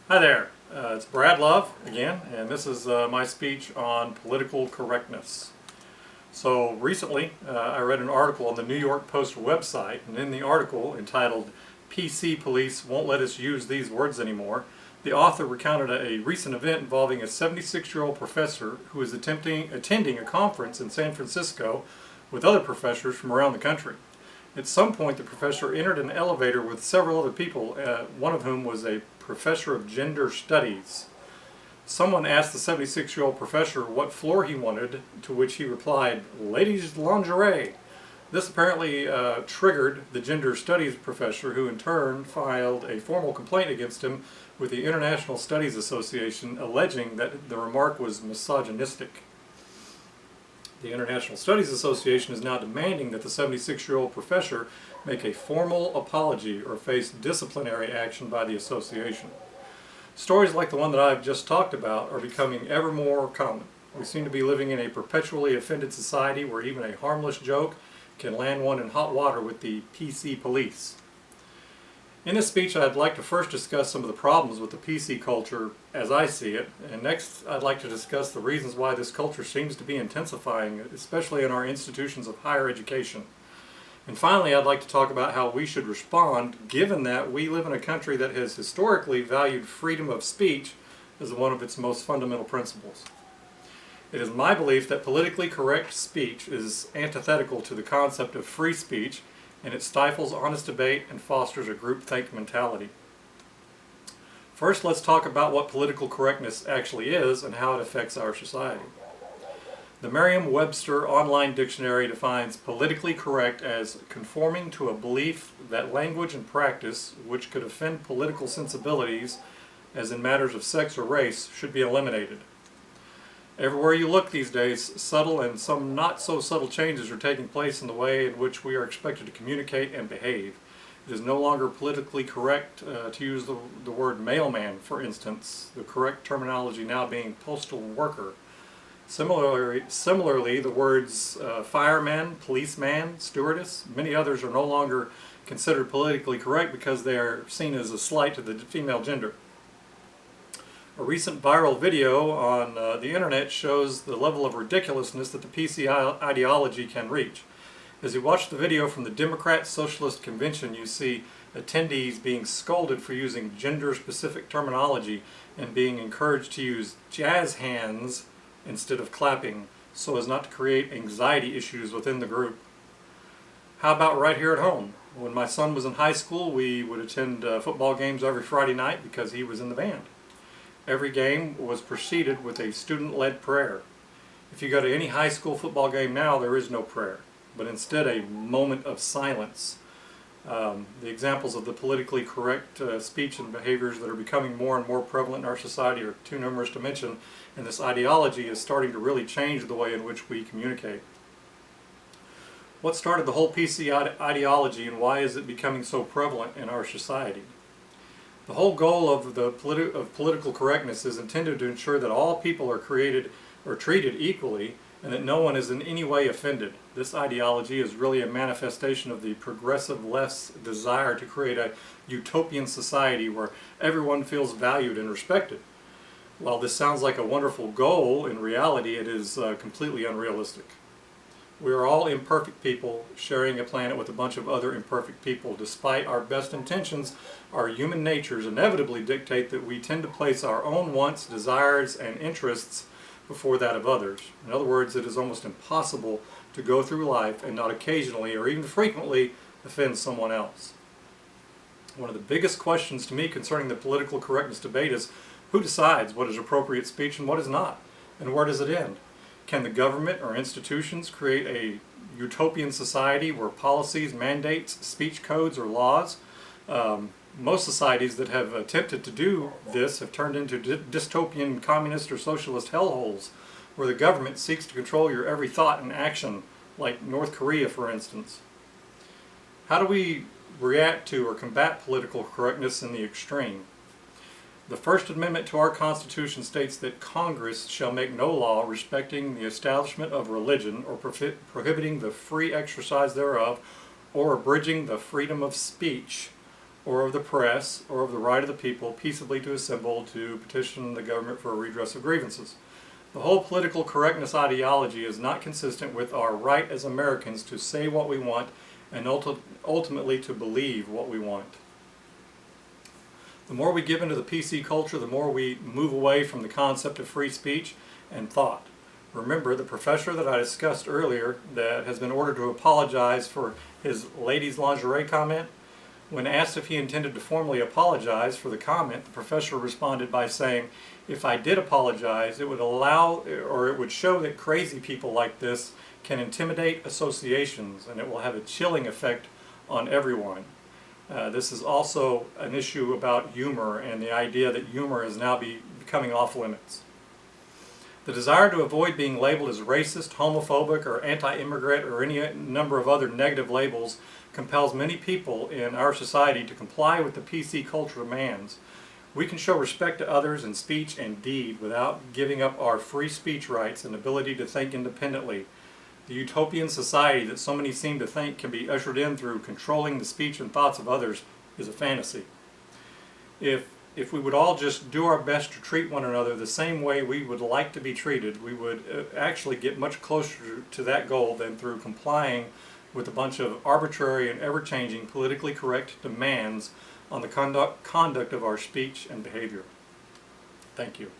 Hi there, it's Brad Love again, and this is my speech on political correctness. So recently I read an article on the New York Post website, and in the article entitled "PC Police Won't Let Us Use These Words Anymore," the author recounted a recent event involving a 76-year-old professor who was attending a conference in San Francisco with other professors from around the country. At some point, the professor entered an elevator with several other people, one of whom was a professor of gender studies. Someone asked the 76-year-old professor what floor he wanted, to which he replied, "Ladies' lingerie." This apparently triggered the gender studies professor, who in turn filed a formal complaint against him with the International Studies Association, alleging that the remark was misogynistic. The International Studies Association is now demanding that the 76-year-old professor make a formal apology or face disciplinary action by the association. Stories like the one that I've just talked about are becoming ever more common. We seem to be living in a perpetually offended society where even a harmless joke can land one in hot water with the PC police. In this speech, I'd like to first discuss some of the problems with the PC culture as I see it, and next I'd like to discuss the reasons why this culture seems to be intensifying, especially in our institutions of higher education. And finally, I'd like to talk about how we should respond, given that we live in a country that has historically valued freedom of speech as one of its most fundamental principles. It is my belief that politically correct speech is antithetical to the concept of free speech, and it stifles honest debate and fosters a groupthink mentality. First, let's talk about what political correctness actually is and how it affects our society. The Merriam-Webster online dictionary defines politically correct as conforming to a belief that language and practice which could offend political sensibilities, as in matters of sex or race, should be eliminated. Everywhere you look these days, subtle and some not so subtle changes are taking place in the way in which we are expected to communicate and behave. It is no longer politically correct to use the word mailman, for instance, the correct terminology now being postal worker. Similarly, the words fireman, policeman, stewardess, many others are no longer considered politically correct because they are seen as a slight to the female gender. A recent viral video on the internet shows the level of ridiculousness that the PC ideology can reach. As you watch the video from the Democrat Socialist Convention, you see attendees being scolded for using gender-specific terminology and being encouraged to use jazz hands instead of clapping so as not to create anxiety issues within the group. How about right here at home? When my son was in high school, we would attend football games every Friday night because he was in the band. Every game was preceded with a student-led prayer. If you go to any high school football game now, there is no prayer, but instead a moment of silence. The examples of the politically correct speech and behaviors that are becoming more and more prevalent in our society are too numerous to mention, and this ideology is starting to really change the way in which we communicate. What started the whole PC ideology, and why is it becoming so prevalent in our society? The whole goal of political correctness is intended to ensure that all people are created or treated equally and that no one is in any way offended. This ideology is really a manifestation of the progressive left's desire to create a utopian society where everyone feels valued and respected. While this sounds like a wonderful goal, in reality it is completely unrealistic. We are all imperfect people sharing a planet with a bunch of other imperfect people. Despite our best intentions, our human natures inevitably dictate that we tend to place our own wants, desires, and interests before that of others. In other words, it is almost impossible to go through life and not occasionally or even frequently offend someone else. One of the biggest questions to me concerning the political correctness debate is who decides what is appropriate speech and what is not, and where does it end? Can the government or institutions create a utopian society where policies, mandates, speech codes, or laws? Most societies that have attempted to do this have turned into dystopian communist or socialist hellholes where the government seeks to control your every thought and action, like North Korea, for instance. How do we react to or combat political correctness in the extreme? The First Amendment to our Constitution states that Congress shall make no law respecting the establishment of religion or prohibiting the free exercise thereof or abridging the freedom of speech or of the press, or of the right of the people peaceably to assemble to petition the government for a redress of grievances. The whole political correctness ideology is not consistent with our right as Americans to say what we want and ultimately to believe what we want. The more we give into the PC culture, the more we move away from the concept of free speech and thought. Remember the professor that I discussed earlier that has been ordered to apologize for his ladies' lingerie comment? When asked if he intended to formally apologize for the comment, the professor responded by saying, "If I did apologize, it would show that crazy people like this can intimidate associations, and it will have a chilling effect on everyone." This is also an issue about humor and the idea that humor is now becoming off limits. The desire to avoid being labeled as racist, homophobic, or anti-immigrant, or any number of other negative labels compels many people in our society to comply with the PC culture demands. We can show respect to others in speech and deed without giving up our free speech rights and ability to think independently. The utopian society that so many seem to think can be ushered in through controlling the speech and thoughts of others is a fantasy. If we would all just do our best to treat one another the same way we would like to be treated, we would actually get much closer to that goal than through complying with a bunch of arbitrary and ever-changing politically correct demands on the conduct of our speech and behavior. Thank you.